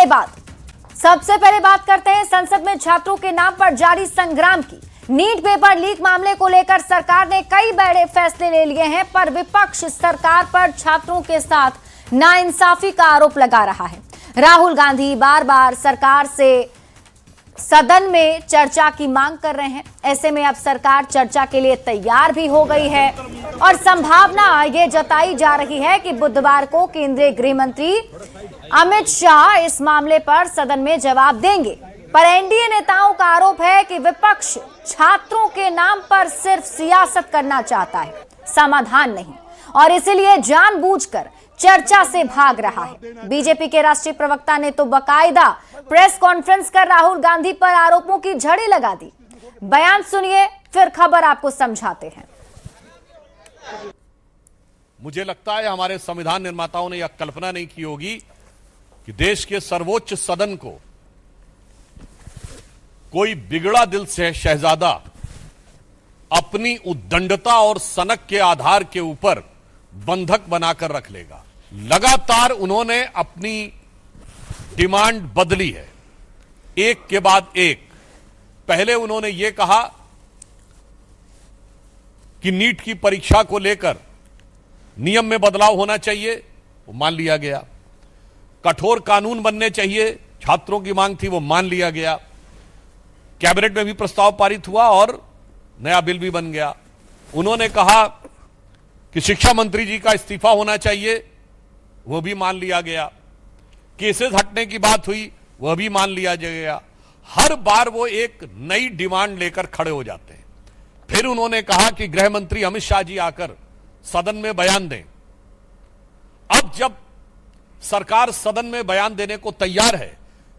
सबसे पहले बात करते हैं संसद में छात्रों के नाम पर जारी संग्राम की। नीट पेपर लीक मामले को लेकर सरकार ने कई बड़े फैसले ले लिए हैं, पर विपक्ष सरकार पर छात्रों के साथ नाइंसाफी का आरोप लगा रहा है। राहुल गांधी बार बार सरकार से सदन में चर्चा की मांग कर रहे हैं। ऐसे में अब सरकार चर्चा के लिए तैयार भी हो गई है और संभावना ये जताई जा रही है कि बुधवार को केंद्रीय गृह मंत्री अमित शाह इस मामले पर सदन में जवाब देंगे। पर एनडीए नेताओं का आरोप है कि विपक्ष छात्रों के नाम पर सिर्फ सियासत करना चाहता है, समाधान नहीं, और इसीलिए जानबूझकर चर्चा से भाग रहा है। बीजेपी के राष्ट्रीय प्रवक्ता ने तो बाकायदा प्रेस कॉन्फ्रेंस कर राहुल गांधी पर आरोपों की झड़ी लगा दी। बयान सुनिए, फिर खबर आपको समझाते हैं। मुझे लगता है हमारे संविधान निर्माताओं ने यह कल्पना नहीं की होगी कि देश के सर्वोच्च सदन को कोई बिगड़ा दिल से शहजादा अपनी उद्दंडता और सनक के आधार के ऊपर बंधक बनाकर रख लेगा। लगातार उन्होंने अपनी डिमांड बदली है, एक के बाद एक। पहले उन्होंने यह कहा कि नीट की परीक्षा को लेकर नियम में बदलाव होना चाहिए, वो मान लिया गया। कठोर कानून बनने चाहिए, छात्रों की मांग थी, वो मान लिया गया। कैबिनेट में भी प्रस्ताव पारित हुआ और नया बिल भी बन गया। उन्होंने कहा कि शिक्षा मंत्री जी का इस्तीफा होना चाहिए, वह भी मान लिया गया। केसेस हटने की बात हुई, वह भी मान लिया गया। हर बार वो एक नई डिमांड लेकर खड़े हो जाते हैं। फिर उन्होंने कहा कि गृह मंत्री अमित शाह जी आकर सदन में बयान दें। अब जब सरकार सदन में बयान देने को तैयार है,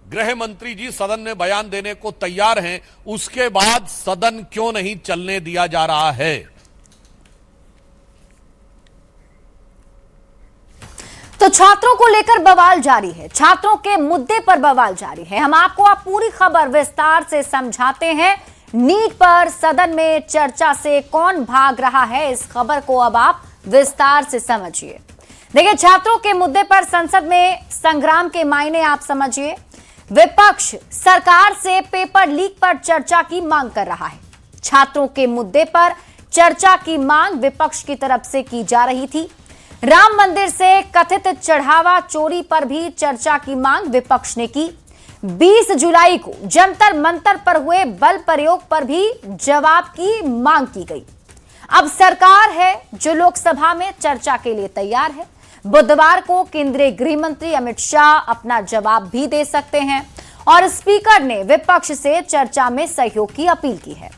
गृह मंत्री जी सदन में बयान देने को तैयार हैं, उसके बाद सदन क्यों नहीं चलने दिया जा रहा है? तो छात्रों को लेकर बवाल जारी है, छात्रों के मुद्दे पर बवाल जारी है। हम आपको अब पूरी खबर विस्तार से समझाते हैं। नीट पर सदन में चर्चा से कौन भाग रहा है, इस खबर को अब आप विस्तार से समझिए। देखिए, छात्रों के मुद्दे पर संसद में संग्राम के मायने आप समझिए। विपक्ष सरकार से पेपर लीक पर चर्चा की मांग कर रहा है। छात्रों के मुद्दे पर चर्चा की मांग विपक्ष की तरफ से की जा रही थी। राम मंदिर से कथित चढ़ावा चोरी पर भी चर्चा की मांग विपक्ष ने की। 20 जुलाई को जंतर मंतर पर हुए बल प्रयोग पर भी जवाब की मांग की गई। अब सरकार है जो लोकसभा में चर्चा के लिए तैयार है। बुधवार को केंद्रीय गृह मंत्री अमित शाह अपना जवाब भी दे सकते हैं और स्पीकर ने विपक्ष से चर्चा में सहयोग की अपील की है।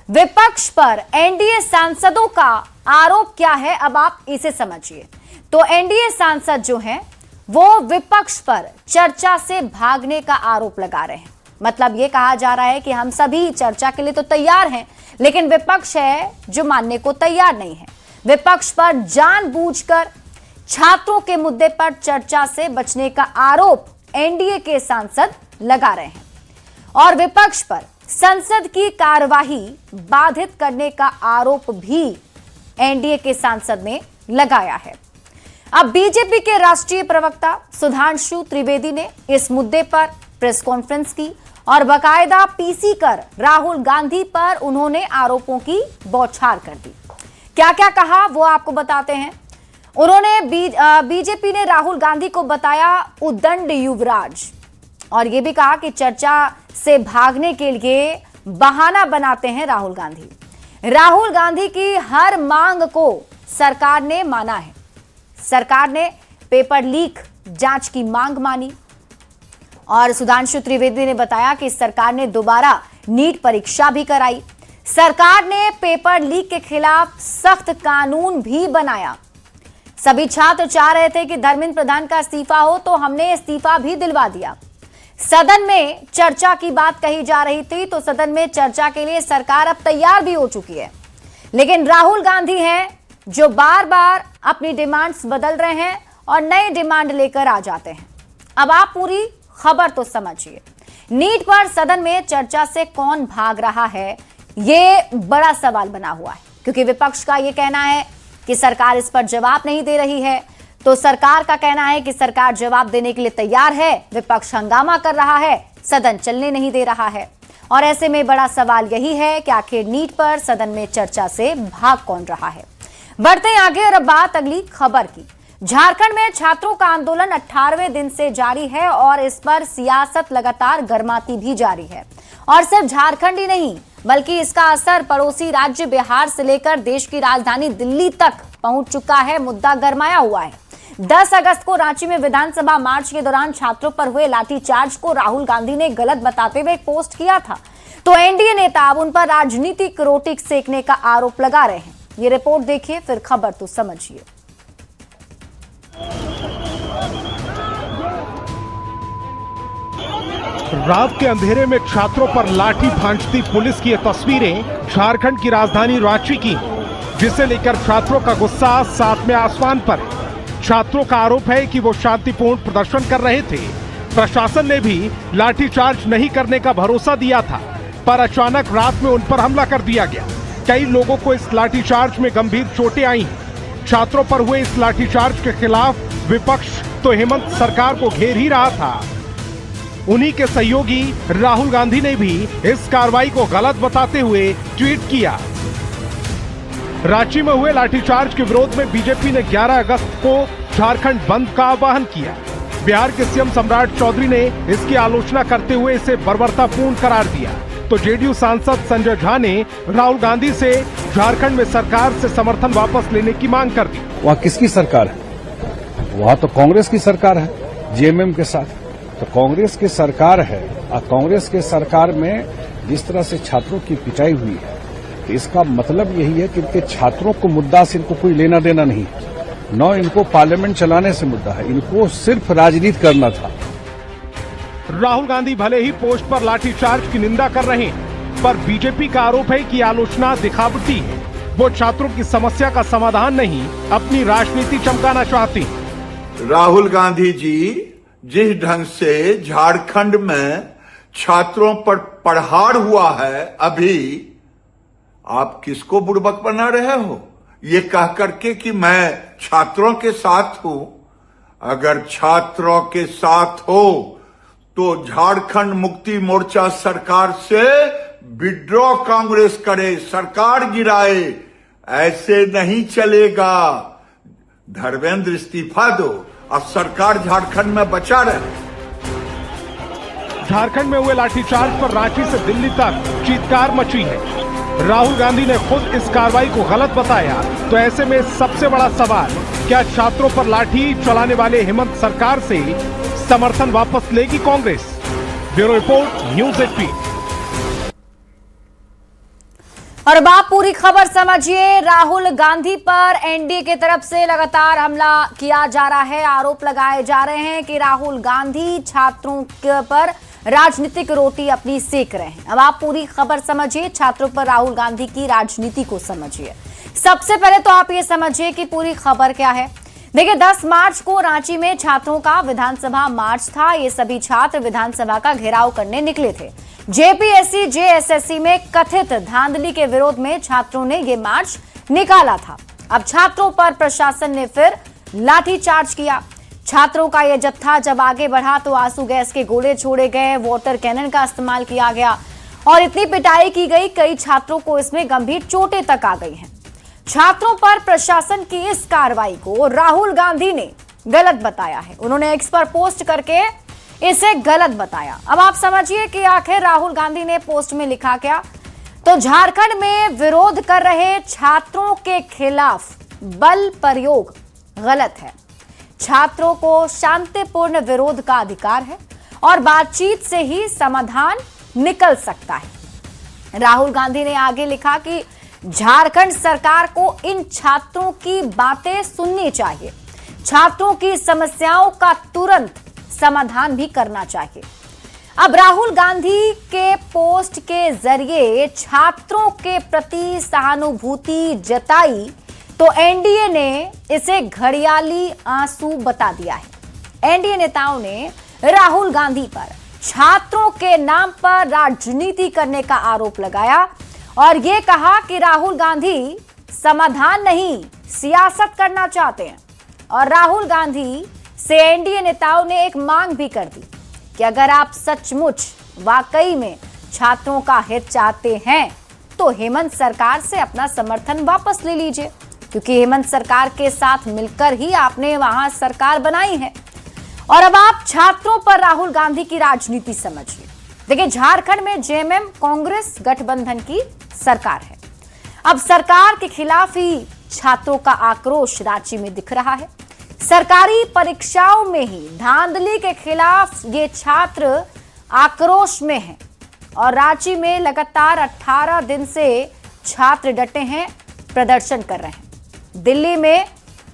विपक्ष पर एनडीए सांसदों का आरोप क्या है, अब आप इसे समझिए। तो एनडीए सांसद जो हैं वो विपक्ष पर चर्चा से भागने का आरोप लगा रहे हैं। मतलब ये कहा जा रहा है कि हम सभी चर्चा के लिए तो तैयार हैं, लेकिन विपक्ष है जो मानने को तैयार नहीं है। विपक्ष पर जानबूझकर छात्रों के मुद्दे पर चर्चा से बचने का आरोप एनडीए के सांसद लगा रहे हैं और विपक्ष पर संसद की कार्यवाही बाधित करने का आरोप भी एनडीए के सांसद ने लगाया है। अब बीजेपी के राष्ट्रीय प्रवक्ता सुधांशु त्रिवेदी ने इस मुद्दे पर प्रेस कॉन्फ्रेंस की और बाकायदा पीसी कर राहुल गांधी पर उन्होंने आरोपों की बौछार कर दी। क्या क्या कहा वो आपको बताते हैं। उन्होंने बीजेपी ने राहुल गांधी को बताया उद्दंड युवराज और यह भी कहा कि चर्चा से भागने के लिए बहाना बनाते हैं राहुल गांधी। राहुल गांधी की हर मांग को सरकार ने माना है। सरकार ने पेपर लीक जांच की मांग मानी और सुधांशु त्रिवेदी ने बताया कि सरकार ने दोबारा नीट परीक्षा भी कराई। सरकार ने पेपर लीक के खिलाफ सख्त कानून भी बनाया। सभी छात्र चाह रहे थे कि धर्मेंद्र प्रधान का इस्तीफा हो, तो हमने इस्तीफा भी दिलवा दिया। सदन में चर्चा की बात कही जा रही थी, तो सदन में चर्चा के लिए सरकार अब तैयार भी हो चुकी है। लेकिन राहुल गांधी हैं जो बार बार अपनी डिमांड्स बदल रहे हैं और नए डिमांड लेकर आ जाते हैं। अब आप पूरी खबर तो समझिए। नीट पर सदन में चर्चा से कौन भाग रहा है, यह बड़ा सवाल बना हुआ है, क्योंकि विपक्ष का यह कहना है कि सरकार इस पर जवाब नहीं दे रही है। तो सरकार का कहना है कि सरकार जवाब देने के लिए तैयार है, विपक्ष हंगामा कर रहा है, सदन चलने नहीं दे रहा है। और ऐसे में बड़ा सवाल यही है कि आखिर नीट पर सदन में चर्चा से भाग कौन रहा है। बढ़ते हैं आगे और अब बात अगली खबर की। झारखंड में छात्रों का आंदोलन 18वें दिन से जारी है और इस पर सियासत लगातार गर्माती भी जारी है। और सिर्फ झारखंड ही नहीं बल्कि इसका असर पड़ोसी राज्य बिहार से लेकर देश की राजधानी दिल्ली तक पहुंच चुका है। मुद्दा गरमाया हुआ है। 10 अगस्त को रांची में विधानसभा मार्च के दौरान छात्रों पर हुए लाठीचार्ज को राहुल गांधी ने गलत बताते हुए एक पोस्ट किया था। तो एनडीए नेता अब उन पर राजनीतिक रोटी सेकने का आरोप लगा रहे हैं। ये रिपोर्ट देखिए, फिर खबर तो समझिए। रात के अंधेरे में छात्रों पर लाठी भांजती पुलिस की ये तस्वीरें झारखंड की राजधानी रांची की, जिसे लेकर छात्रों का गुस्सा साथ में आसमान पर है। छात्रों का आरोप है कि वो शांतिपूर्ण प्रदर्शन कर रहे थे। प्रशासन ने भी लाठीचार्ज नहीं करने का भरोसा दिया था, पर अचानक रात में उन पर हमला कर दिया गया। कई लोगों को इस लाठीचार्ज में गंभीर चोटें आई हैं। छात्रों पर हुए इस लाठीचार्ज के खिलाफ विपक्ष तो हेमंत सरकार को घेर ही रहा था। उन्हीं के सहयोगी राहुल गांधी ने भी इस कार्रवाई को गलत बताते हुए ट्वीट किया। रांची में हुए लाठीचार्ज के विरोध में बीजेपी ने 11 अगस्त को झारखंड बंद का आह्वान किया। बिहार के सीएम सम्राट चौधरी ने इसकी आलोचना करते हुए इसे बर्बरतापूर्ण करार दिया। तो जेडीयू सांसद संजय झा ने राहुल गांधी से झारखंड में सरकार से समर्थन वापस लेने की मांग कर दी। वहाँ किसकी सरकार है? वहाँ तो कांग्रेस की सरकार है, जेएमएम के साथ। तो कांग्रेस की सरकार है और कांग्रेस के सरकार में जिस तरह से छात्रों की पिटाई हुई है, तो इसका मतलब यही है कि इनके छात्रों को मुद्दा से इनको कोई लेना देना नहीं, न इनको पार्लियामेंट चलाने से मुद्दा है, इनको सिर्फ राजनीति करना था। राहुल गांधी भले ही पोस्ट पर लाठीचार्ज की निंदा कर रहे हैं, पर बीजेपी का आरोप है कि आलोचना दिखावटी है। वो छात्रों की समस्या का समाधान नहीं, अपनी राजनीति चमकाना चाहते हैं। राहुल गांधी जी जिस ढंग से झारखंड में छात्रों पर प्रहार हुआ है, अभी आप किसको बुड़बक बना रहे हो ये कह करके कि मैं छात्रों के साथ हूं। अगर छात्रों के साथ हो तो झारखंड मुक्ति मोर्चा सरकार से विड्रॉ कांग्रेस करे, सरकार गिराए। ऐसे नहीं चलेगा। धर्मेंद्र इस्तीफा दो, अब सरकार झारखंड में बचा रहे। झारखंड में हुए लाठीचार्ज पर रांची से दिल्ली तक चीत्कार मची है। राहुल गांधी ने खुद इस कार्रवाई को गलत बताया। तो ऐसे में सबसे बड़ा सवाल, क्या छात्रों पर लाठी चलाने वाले हेमंत सरकार से समर्थन वापस लेगी कांग्रेस? Bureau report, news 18। और अब आप पूरी खबर समझिए। राहुल गांधी पर एनडीए की तरफ से लगातार हमला किया जा रहा है। आरोप लगाए जा रहे हैं कि राहुल गांधी छात्रों के पर राजनीतिक रोटी अपनी सेक रहे हैं। अब आप पूरी खबर समझिए, छात्रों पर राहुल गांधी की राजनीति को समझिए। सबसे पहले तो आप ये समझिए कि पूरी खबर क्या है। देखिए, 10 मार्च को रांची में छात्रों का विधानसभा मार्च था। ये सभी छात्र विधानसभा का घेराव करने निकले थे। जेपीएससी जेएसएससी में कथित धांधली के विरोध में छात्रों ने ये मार्च निकाला था। अब छात्रों पर प्रशासन ने फिर लाठीचार्ज किया। छात्रों का यह जत्था जब आगे बढ़ा तो आंसू गैस के गोले छोड़े गए, वाटर कैनन का इस्तेमाल किया गया और इतनी पिटाई की गई, कई छात्रों को इसमें गंभीर चोटें तक आ गई हैं। छात्रों पर प्रशासन की इस कार्रवाई को राहुल गांधी ने गलत बताया है। उन्होंने एक्स पर पोस्ट करके इसे गलत बताया। अब आप समझिए कि आखिर राहुल गांधी ने पोस्ट में लिखा क्या। तो झारखंड में विरोध कर रहे छात्रों के खिलाफ बल प्रयोग गलत है। छात्रों को शांतिपूर्ण विरोध का अधिकार है और बातचीत से ही समाधान निकल सकता है। राहुल गांधी ने आगे लिखा कि झारखंड सरकार को इन छात्रों की बातें सुननी चाहिए। छात्रों की समस्याओं का तुरंत समाधान भी करना चाहिए। अब राहुल गांधी के पोस्ट के जरिए छात्रों के प्रति सहानुभूति जताई तो एनडीए ने इसे घड़ियाली आंसू बता दिया है। एनडीए नेताओं ने राहुल गांधी पर छात्रों के नाम पर राजनीति करने का आरोप लगाया और यह कहा कि राहुल गांधी समाधान नहीं सियासत करना चाहते हैं। और राहुल गांधी से एनडीए नेताओं ने एक मांग भी कर दी कि अगर आप सचमुच वाकई में छात्रों का हित चाहते हैं तो हेमंत सरकार से अपना समर्थन वापस ले लीजिए, क्योंकि हेमंत सरकार के साथ मिलकर ही आपने वहां सरकार बनाई है। और अब आप छात्रों पर राहुल गांधी की राजनीति समझिए। देखिए, झारखंड में जेएमएम कांग्रेस गठबंधन की सरकार है। अब सरकार के खिलाफ ही छात्रों का आक्रोश रांची में दिख रहा है। सरकारी परीक्षाओं में ही धांधली के खिलाफ ये छात्र आक्रोश में हैं और रांची में लगातार 18 दिन से छात्र डटे हैं, प्रदर्शन कर रहे हैं। दिल्ली में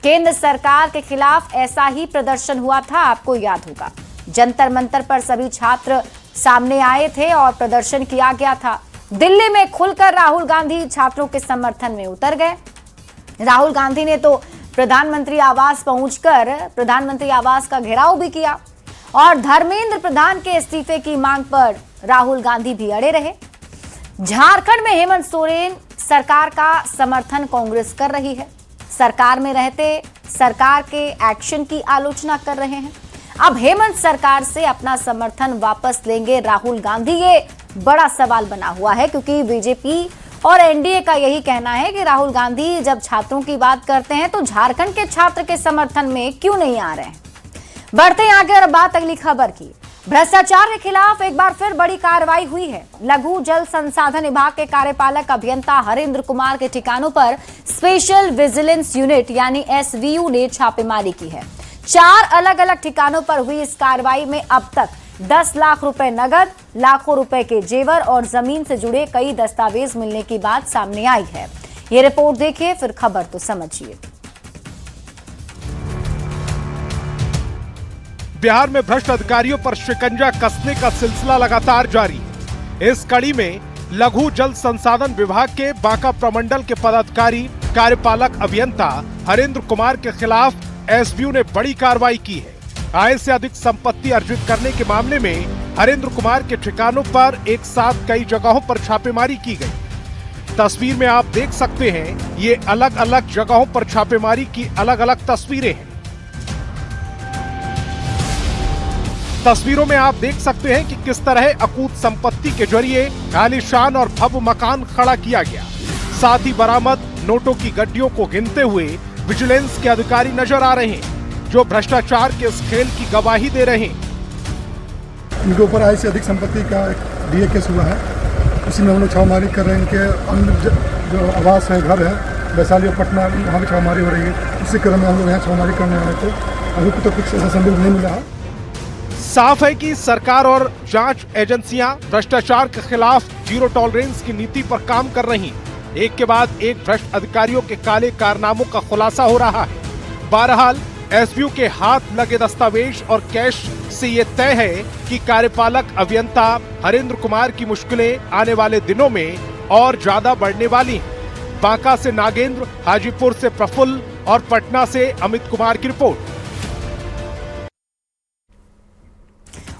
केंद्र सरकार के खिलाफ ऐसा ही प्रदर्शन हुआ था, आपको याद होगा। जंतर मंतर पर सभी छात्र सामने आए थे और प्रदर्शन किया गया था। दिल्ली में खुलकर राहुल गांधी छात्रों के समर्थन में उतर गए। राहुल गांधी ने तो प्रधानमंत्री आवास पहुंचकर प्रधानमंत्री आवास का घेराव भी किया और धर्मेंद्र प्रधान के इस्तीफे की मांग पर राहुल गांधी भी अड़े रहे। झारखंड में हेमंत सोरेन सरकार का समर्थन कांग्रेस कर रही है। सरकार में रहते सरकार के एक्शन की आलोचना कर रहे हैं। अब हेमंत सरकार से अपना समर्थन वापस लेंगे राहुल गांधी, ये बड़ा सवाल बना हुआ है, क्योंकि बीजेपी और एनडीए का यही कहना है कि राहुल गांधी जब छात्रों की बात करते हैं तो झारखंड के छात्र के समर्थन में क्यों नहीं आ रहे हैं। बढ़ते हैं आगे और बात अगली खबर की। भ्रष्टाचार के खिलाफ एक बार फिर बड़ी कार्रवाई हुई है। लघु जल संसाधन विभाग के कार्यपालक अभियंता हरेंद्र कुमार के ठिकानों पर स्पेशल विजिलेंस यूनिट यानी एसवीयू ने छापेमारी की है। 4 अलग अलग ठिकानों पर हुई इस कार्रवाई में अब तक 10 लाख रुपए नगद, लाखों रुपए के जेवर और जमीन से जुड़े कई दस्तावेज मिलने की बात सामने आई है। ये रिपोर्ट देखिए, फिर खबर तो समझिए। बिहार में भ्रष्ट अधिकारियों पर शिकंजा कसने का सिलसिला लगातार जारी है। इस कड़ी में लघु जल संसाधन विभाग के बांका प्रमंडल के पदाधिकारी कार्यपालक अभियंता हरेंद्र कुमार के खिलाफ एसवीयू ने बड़ी कार्रवाई की है। आय से अधिक संपत्ति अर्जित करने के मामले में हरेंद्र कुमार के ठिकानों पर एक साथ कई जगहों पर छापेमारी की गई। तस्वीर में आप देख सकते हैं, ये अलग अलग जगहों पर छापेमारी की अलग अलग तस्वीरें हैं। तस्वीरों में आप देख सकते हैं कि किस तरह अकूत संपत्ति के जरिए आलीशान और भव्य मकान खड़ा किया गया। साथ ही बरामद नोटों की गड्डियों को गिनते हुए विजिलेंस के अधिकारी नजर आ रहे हैं, जो भ्रष्टाचार के इस खेल की गवाही दे रहे हैं। इनके ऊपर आय से अधिक संपत्ति का एक डीए केस हुआ है, उसी में हम लोग छापेमारी कर रहे हैं। इनके अन्य जो आवास है, घर है, वैशाली और पटना, वहाँ भी छापेमारी हो रही है। उसी क्रम में हम लोग यहाँ छापेमारी करने वाले थे। अभी तो कुछ ऐसा संदेश नहीं मिला है। साफ है कि सरकार और जांच एजेंसियां भ्रष्टाचार के खिलाफ जीरो टॉलरेंस की नीति पर काम कर रही हैं। एक के बाद एक भ्रष्ट अधिकारियों के काले कारनामों का खुलासा हो रहा है। बहरहाल एसवीयू के हाथ लगे दस्तावेज और कैश से ये तय है कि कार्यपालक अभियंता हरेंद्र कुमार की मुश्किलें आने वाले दिनों में और ज्यादा बढ़ने वाली हैं। बांका से नागेंद्र, हाजीपुर से प्रफुल्ल और पटना से अमित कुमार की रिपोर्ट।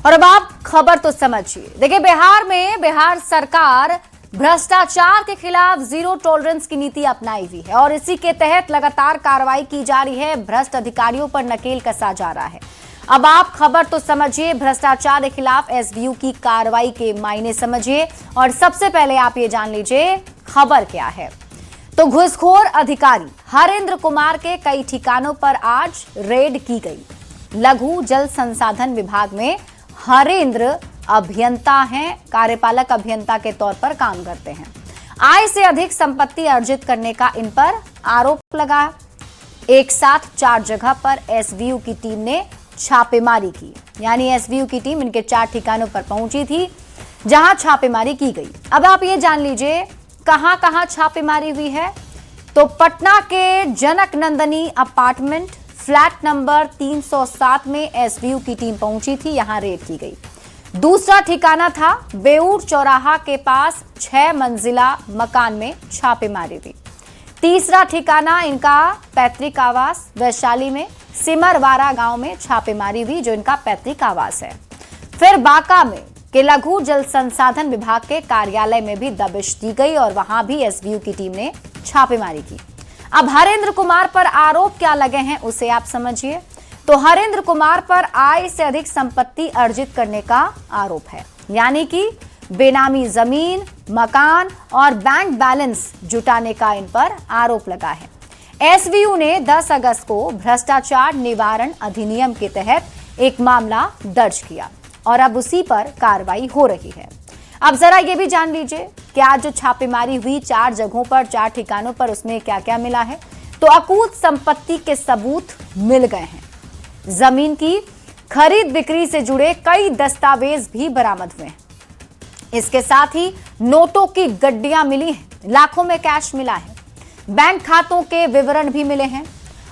और अब आप खबर तो समझिए। देखिए, बिहार में बिहार सरकार भ्रष्टाचार के खिलाफ जीरो टॉलरेंस की नीति अपनाई हुई है और इसी के तहत लगातार कार्रवाई की जा रही है। भ्रष्ट अधिकारियों पर नकेल कसा जा रहा है। अब आप खबर तो समझिए, भ्रष्टाचार के खिलाफ एसवीयू की कार्रवाई के मायने समझिए और सबसे पहले आप ये जान लीजिए खबर क्या है। तो घूसखोर अधिकारी हरेंद्र कुमार के कई ठिकानों पर आज रेड की गई। लघु जल संसाधन विभाग में हरेंद्र अभियंता हैं, कार्यपालक अभियंता के तौर पर काम करते हैं। आय से अधिक संपत्ति अर्जित करने का इन पर आरोप लगा। एक साथ 4 जगह पर एसवीयू की टीम ने छापेमारी की, यानी एसवीयू की टीम इनके 4 ठिकानों पर पहुंची थी जहां छापेमारी की गई। अब आप ये जान लीजिए कहां कहां छापेमारी हुई है। तो पटना के जनक नंदनी अपार्टमेंट फ्लैट नंबर 307 में एसवीयू की टीम पहुंची थी, यहां रेड की गई। दूसरा ठिकाना था बेऊर चौराहा के पास 6 मंजिला मकान में छापेमारी हुई। तीसरा ठिकाना इनका पैतृक आवास वैशाली में सिमरवारा गांव में छापेमारी हुई, जो इनका पैतृक आवास है। फिर बांका में के लघु जल संसाधन विभाग के कार्यालय में भी दबिश दी गई और वहां भी एसवीयू की टीम ने छापेमारी की। अब हरेंद्र कुमार पर आरोप क्या लगे हैं उसे आप समझिए। तो हरेंद्र कुमार पर आय से अधिक संपत्ति अर्जित करने का आरोप है, यानी कि बेनामी जमीन, मकान और बैंक बैलेंस जुटाने का इन पर आरोप लगा है। एसवीयू ने 10 अगस्त को भ्रष्टाचार निवारण अधिनियम के तहत एक मामला दर्ज किया और अब उसी पर कार्रवाई हो रही है। अब जरा ये भी जान लीजिए कि आज जो छापेमारी हुई 4 जगहों पर, 4 ठिकानों पर, उसमें क्या क्या मिला है। तो अकूत संपत्ति के सबूत मिल गए हैं। जमीन की खरीद बिक्री से जुड़े कई दस्तावेज भी बरामद हुए हैं। इसके साथ ही नोटों की गड्डियां मिली हैं, लाखों में कैश मिला है, बैंक खातों के विवरण भी मिले हैं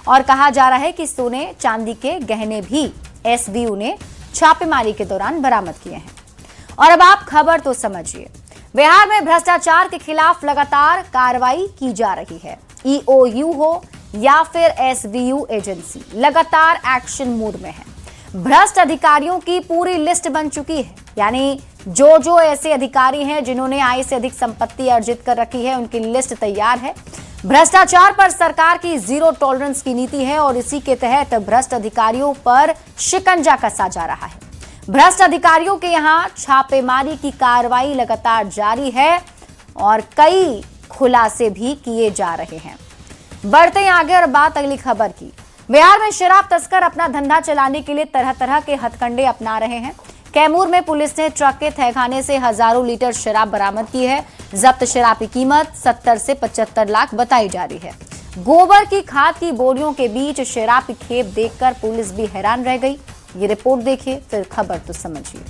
और कहा जा रहा है कि सोने चांदी के गहने भी एसबीयू ने छापेमारी के दौरान बरामद किए हैं। और अब आप खबर तो समझिए, बिहार में भ्रष्टाचार के खिलाफ लगातार कार्रवाई की जा रही है। ईओयू हो या फिर एसबीयू एजेंसी लगातार एक्शन मोड में है। भ्रष्ट अधिकारियों की पूरी लिस्ट बन चुकी है, यानी जो ऐसे अधिकारी हैं जिन्होंने आय से अधिक संपत्ति अर्जित कर रखी है, उनकी लिस्ट तैयार है। भ्रष्टाचार पर सरकार की जीरो टॉलरेंस की नीति है और इसी के तहत भ्रष्ट अधिकारियों पर शिकंजा कसा जा रहा है। भ्रष्ट अधिकारियों के यहां छापेमारी की कार्रवाई लगातार जारी है और कई खुलासे भी किए जा रहे हैं। बढ़ते हैं आगे और बात अगली खबर की। बिहार में शराब तस्कर अपना धंधा चलाने के लिए तरह तरह के हथकंडे अपना रहे हैं। कैमूर में पुलिस ने ट्रक के तहखाने से हजारों लीटर शराब बरामद की है। जब्त शराब की कीमत 70 से 75 लाख बताई जा रही है। गोबर की खाद की बोरियों के बीच शराब की खेप देखकर पुलिस भी हैरान रह गई। ये रिपोर्ट देखिए, फिर खबर तो समझिए।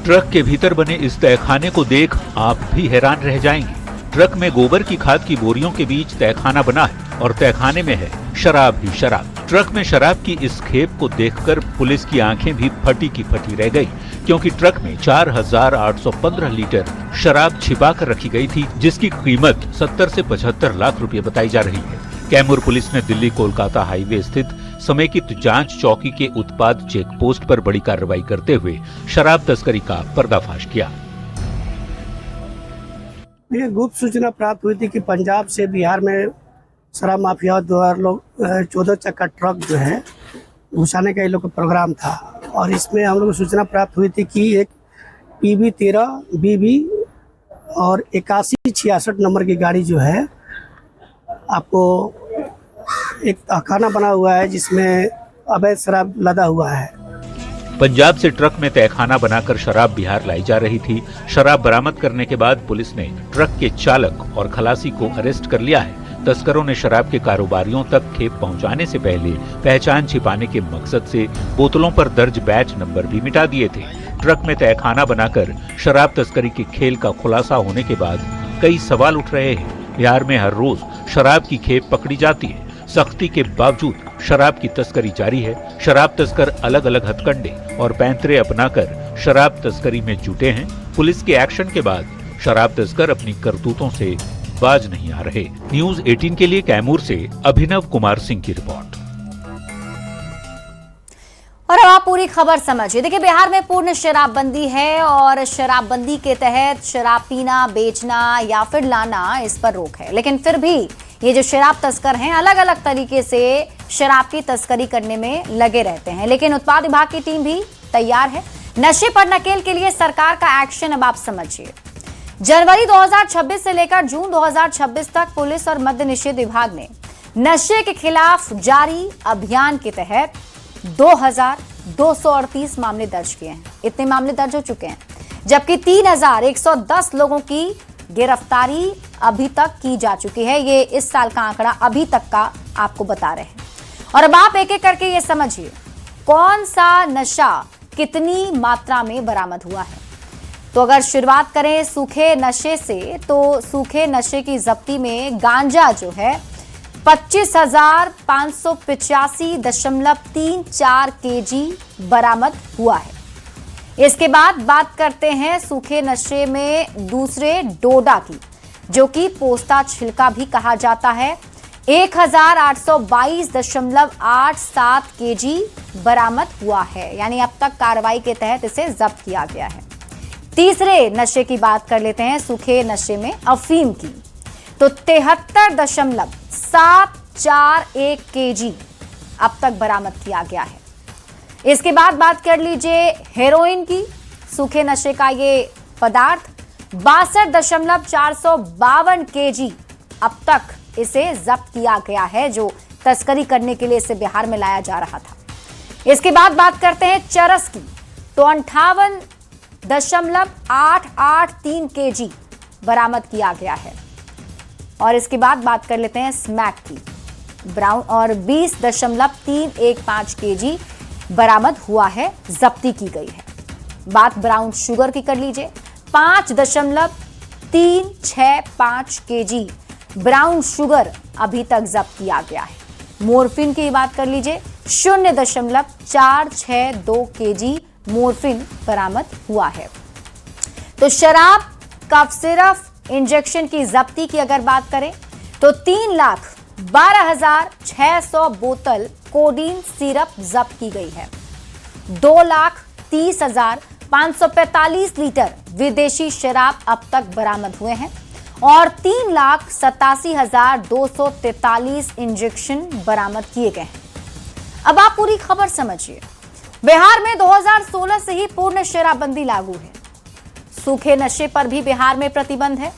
ट्रक के भीतर बने इस तहखाने को देख आप भी हैरान रह जाएंगे। ट्रक में गोबर की खाद की बोरियों के बीच तहखाना बना है और तहखाने में है शराब ही शराब। ट्रक में शराब की इस खेप को देखकर पुलिस की आंखें भी फटी की फटी रह गई, क्योंकि ट्रक में 4,815 लीटर शराब छिपा कर रखी गई थी, जिसकी कीमत 70 से 75 लाख रुपए बताई जा रही है। कैमूर पुलिस ने दिल्ली कोलकाता हाईवे स्थित समेकित जांच चौकी के उत्पाद चेक पोस्ट पर बड़ी कार्रवाई करते हुए शराब तस्करी का पर्दाफाश किया। ये गुप्त सूचना प्राप्त हुई थी कि पंजाब से बिहार में शराब माफिया द्वारा लोग 14 चक्का ट्रक जो है घुसाने का ये लोग का प्रोग्राम था और इसमें हम लोग को सूचना प्राप्त हुई थी कि एक PB13 BB और 8166 नंबर की गाड़ी जो है, आपको एक तहखाना बना हुआ है जिसमें अवैध शराब लदा हुआ है। पंजाब से ट्रक में तहखाना बनाकर शराब बिहार लाई जा रही थी। शराब बरामद करने के बाद पुलिस ने ट्रक के चालक और खलासी को अरेस्ट कर लिया है। तस्करों ने शराब के कारोबारियों तक खेप पहुंचाने से पहले पहचान छिपाने के मकसद से बोतलों पर दर्ज बैच नंबर भी मिटा दिए थे। ट्रक में तहखाना बनाकर शराब तस्करी के खेल का खुलासा होने के बाद कई सवाल उठ रहे हैं। बिहार में हर रोज शराब की खेप पकड़ी जाती है। सख्ती के बावजूद शराब की तस्करी जारी है। शराब तस्कर अलग अलग हथकंडे और पैंतरे अपनाकर शराब तस्करी में जुटे हैं। पुलिस के एक्शन के बाद शराब तस्कर अपनी करतूतों से बाज नहीं आ रहे। न्यूज़ 18 के लिए कैमूर से अभिनव कुमार सिंह की रिपोर्ट। और अब आप पूरी खबर समझिए। देखिए, बिहार में पूर्ण शराबबंदी है और शराबबंदी के तहत शराब पीना, बेचना या फिर लाना, इस पर रोक है। लेकिन फिर भी ये जो शराब तस्कर हैं अलग अलग तरीके से शराब की तस्करी करने में लगे रहते हैं। लेकिन उत्पाद विभाग की टीम भी तैयार है। नशे पर नकेल के लिए सरकार का एक्शन अब आप समझिए। जनवरी 2026 से लेकर जून 2026 तक पुलिस और मद्य निषेध विभाग ने नशे के खिलाफ जारी अभियान के तहत 2238 मामले दर्ज किए हैं। इतने मामले दर्ज हो चुके हैं, जबकि 3110 लोगों की गिरफ्तारी अभी तक की जा चुकी है। ये इस साल का आंकड़ा अभी तक का आपको बता रहे हैं। और अब आप एक एक करके ये समझिए कौन सा नशा कितनी मात्रा में बरामद हुआ है। तो अगर शुरुआत करें सूखे नशे से, तो सूखे नशे की जब्ती में गांजा जो है 25,585.34 kg बरामद हुआ है। इसके बाद बात करते हैं सूखे नशे में दूसरे डोडा की, जो कि पोस्ता छिलका भी कहा जाता है। 1822.87 केजी बरामद हुआ है, यानी अब तक कार्रवाई के तहत इसे जब्त किया गया है। तीसरे नशे की बात कर लेते हैं, सूखे नशे में अफीम की, तो 73.741 केजी अब तक बरामद किया गया है। इसके बाद बात कर लीजिए हेरोइन की, सूखे नशे का ये पदार्थ 62.452 केजी अब तक इसे जब्त किया गया है, जो तस्करी करने के लिए इसे बिहार में लाया जा रहा था। इसके बाद बात करते हैं चरस की, तो 58.883 केजी बरामद किया गया है। और इसके बाद बात कर लेते हैं स्मैक की, ब्राउन, और 20.315 केजी बरामद हुआ है, जब्ती की गई है। बात ब्राउन शुगर की कर लीजिए, 5.365 केजी ब्राउन शुगर अभी तक जब्त किया गया है। मोर्फिन की बात कर लीजिए, 0.462 केजी मोर्फिन बरामद हुआ है। तो शराब, कफ सिरप, इंजेक्शन की जब्ती की अगर बात करें तो 3,12,600 बोतल कोडीन सिरप जब्त की गई है। 2,30,545 लीटर विदेशी शराब अब तक बरामद हुए हैं और 3,87,243 इंजेक्शन बरामद किए गए हैं। अब आप पूरी खबर समझिए। बिहार में 2016 से ही पूर्ण शराबबंदी लागू है। सूखे नशे पर भी बिहार में प्रतिबंध है,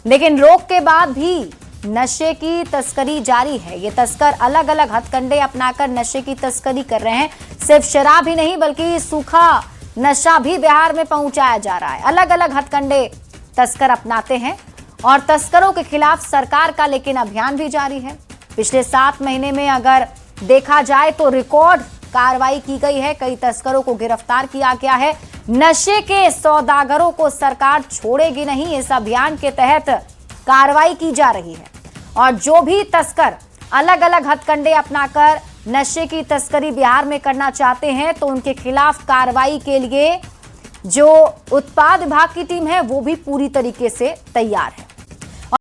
लेकिन रोक के बाद भी नशे की तस्करी जारी है। ये तस्कर अलग अलग हथकंडे अपनाकर नशे की तस्करी कर रहे हैं। सिर्फ शराब ही नहीं बल्कि सूखा नशा भी बिहार में पहुंचाया जा रहा है। अलग अलग हथकंडे तस्कर अपनाते हैं और तस्करों के खिलाफ सरकार का लेकिन अभियान भी जारी है। पिछले 7 महीने में अगर देखा जाए तो रिकॉर्ड कार्रवाई की गई है, कई तस्करों को गिरफ्तार किया गया है। नशे के सौदागरों को सरकार छोड़ेगी नहीं, इस अभियान के तहत कार्रवाई की जा रही है। और जो भी तस्कर अलग अलग हथकंडे अपनाकर नशे की तस्करी बिहार में करना चाहते हैं तो उनके खिलाफ कार्रवाई के लिए जो उत्पाद विभाग की टीम है वो भी पूरी तरीके से तैयार है।